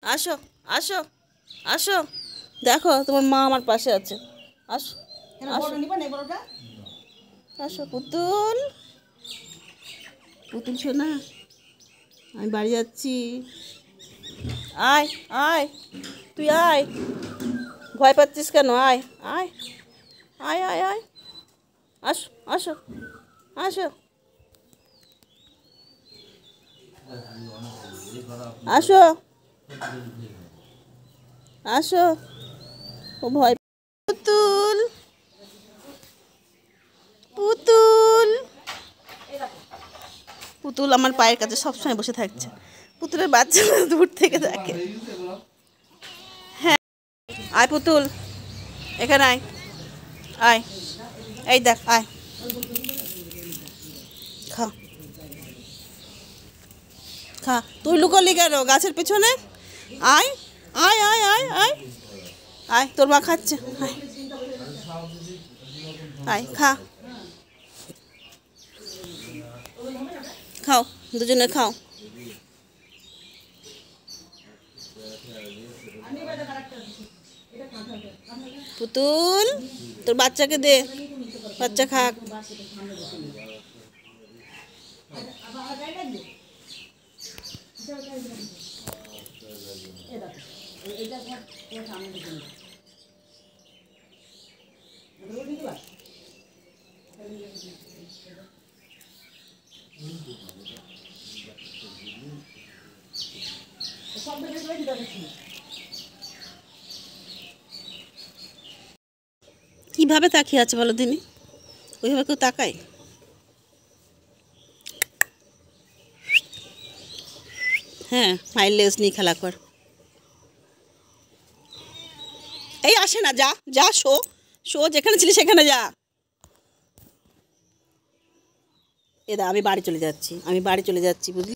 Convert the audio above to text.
আসো আসো আসো, দেখো তোমার মা আমার পাশে আছে। আসো আসো আসো পুতুল, পুতুল শোনা, আমি বাড়ি যাচ্ছি। আয় আয়, তুই আয়, ভয় পাচ্ছিস কেন? আয় আয় আয় আয় আয়, আসো আসো আসো আসো আসো, ও ভয়। পুতুল পুতুল, পুতুল আমার পায়ের কাছে সবসময় বসে থাকছে। পুতুলের বাচ্চা দূর থেকে দেখে। হ্যাঁ, আয় পুতুল, এখানে আয়, আয়, এই দেখ, আয়, খা খা। তুই লুকোলি কেন গাছের পেছনে? আয় আয় আয় আয় আয় আয়, তোর মা খাচ্ছে, আয় আয়, খা, খাও, দুজনে খাও। পুতুল, তোর বাচ্চাকে দে, বাচ্চা খাক। কিভাবে তাকিয়ে আছে বলো দিনি? ওইভাবে কেউ তাকায়? হ্যাঁ, মায়ের লেজ নিয়ে খেলা কর। এই আসে না, যা যা, শো শো, যেখানে ছিলি সেখানে যা। এদা, আমি বাড়ি চলে যাচ্ছি, আমি বাড়ি চলে যাচ্ছি, বুঝলি?